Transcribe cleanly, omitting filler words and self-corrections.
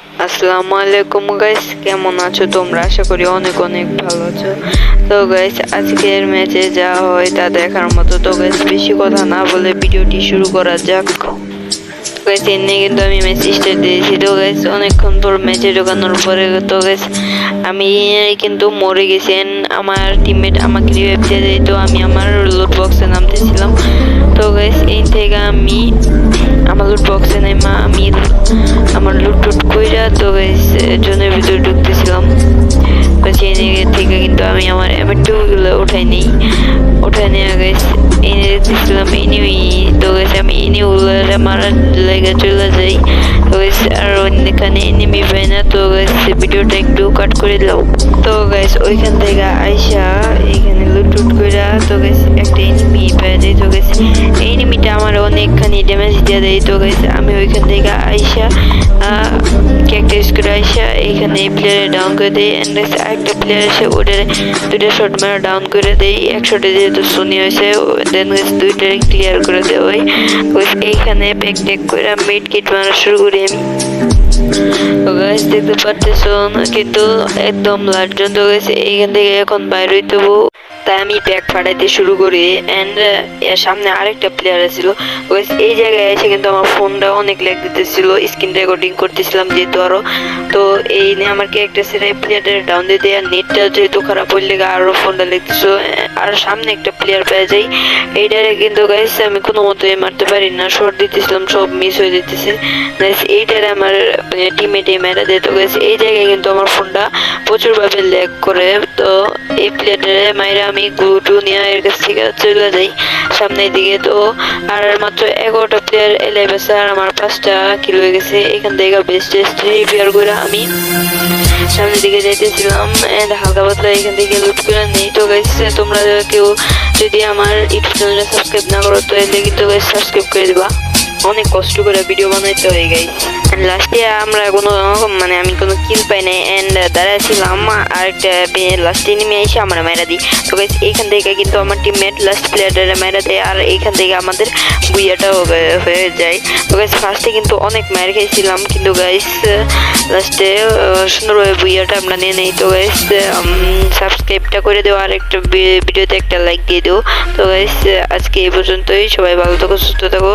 আসসালামু আলাইকুম গাইস, কেমন আছো তোমরা? আশা করি অনেক অনেক ভালো আছো। তো গাইস, আজকের ম্যাচে যা হয় তা দেখার মতো। তো গাইস, বেশি কথা না বলে ভিডিওটি শুরু করা যাক। গাইস, এনে কিন্তু আমি ম্যাচ স্টার্ট দিয়েছি। তো গাইস, অনেকক্ষণ পর ম্যাচে ঢোকানোর পরে তো গাইস আমি কিন্তু মরে গেছেন। আমার টিমমেট আমাকে রিভাইভ দিয়ে দেয়। তো আমি আমার লুট বক্সে নামতেছিলাম। তো গাইস, এই থেকে আমি আমার লুট বক্সে নেমা আমি আমার লুট টুট কইরা তো গাইস জনের ভিতরে ঢুকতেছিলাম। সেই জায়গা থেকে কিন্তু আমি আমার M2 গুলো উঠাই নিয়ে গাইস এনে দেখতেছিলাম এনিমি। তো গাইস আমি এনিমিগুলো মারার জায়গা চলে যাই। তো গাইস আর ওইখানে এনিমি পাই না। তো গাইস ভিডিওটা একটু কাট করে দিলাম। তো গাইস ওইখান থেকে আইসা এখানে লুট টুট কইরা তো গাইস একটা এনিমি পাই যাই। তো গাইস এই এনিমিটা আমার অনেকখানি ড্যামেজ দিয়ে দেয়। তো গাইস আমি ওইখান থেকে আইসা ক্যাকটাস করে আইসা এইখানে প্লেয়ারে ডাউন করে দেই। এন্ড আরেকটা প্লেয়ার এসে ওদের দুইটা শট মারা ডাউন করে দেই। এক শটে যেহেতু সোনি হয়েছে দেন দুইটারে ক্লিয়ার করে দেওয়া হয়। এইখানে ব্যাক টেক করে মিড কিট মারা শুরু করি আমি। তো গাইস দেখতে পারতেছো কিন্তু একদম লাস্ট তো গাইস এইখান থেকে এখন বাইর হইতে হবো। তাই আমি ব্যাগ ফাটাইতে শুরু করি। এন্ড এর সামনে আরেকটা প্লেয়ার ছিল। এই জায়গায় এসে কিন্তু আমার ফোনটা অনেক ল্যাগ দিতেছিল, স্ক্রিন রেকর্ডিং করতেছিলাম যেহেতু আরো। তো এই নিয়ে আমার ক্যারেক্টার ছিল প্লেয়ারটা ডাউন দিয়ে দেয়। আর নেটটা যেহেতু খারাপ হইলে আরো ফোনটা লেগতেছিল। আর সামনে একটা প্লেয়ার পেয়ে যাই। এইটারে কিন্তু গাইস আমি কোনো মতে মারতে পারি না, শর্ট দিতেছিলাম সব মিস হয়ে যেতেছে। এইটারে আমার টিমমেটে মেরে দেয়। তো গাইস এই জায়গায় কিন্তু আমার ফোনটা প্রচুরভাবে ল্যাগ করে। তো এই প্লেয়ারটারে মাইরা আমি গ্লু নিয়ে এর কাছ থেকে চলে যাই সামনের দিকে। তো আর মাত্র 11টা প্লেয়ার এলাইভ আছে আর আমার 5টা কিল হয়ে গেছে। এখান থেকে বেস্ট রিপেয়ার করে আমি সামনের দিকে যাইতেছিলাম। এন্ড হালকা পাতলা এখান থেকে লুট করে নেই। তো গাইস তোমরা কেউ যদি আমার ইউটিউব চ্যানেলটা সাবস্ক্রাইব না করো তো এলে কিন্তু গাইস সাবস্ক্রাইব করে দিবা। অনেক কষ্ট করে ভিডিও বানাইতে হয় গাইস। লাস্টে আমরা কোনো আমি কোনো কিল পাই নাই। এন্ড দাঁড়াইছিলাম আরেকটা লাস্টে নেমে এসে আমরা মেরা দিই। তো গাইস এইখান থেকে কিন্তু আমার টিমমেট লাস্ট প্লেয়ারটা মেরা দেয় আর এইখান থেকে আমাদের বুইয়াটাও হয়ে যায়। তো গাইস ফার্স্টে কিন্তু অনেক মার খেয়েছিলাম কিন্তু গাইস লাস্টে সুন্দরভাবে বুইয়াটা আমরা নিয়ে নেই। তো গাইস সাবস্ক্রাইবটা করে দেওয়া আর একটা ভিডিওতে একটা লাইক দিয়ে দেও। তো গাইস আজকে এই পর্যন্তই। সবাই ভালো থাকো, সুস্থ থাকো।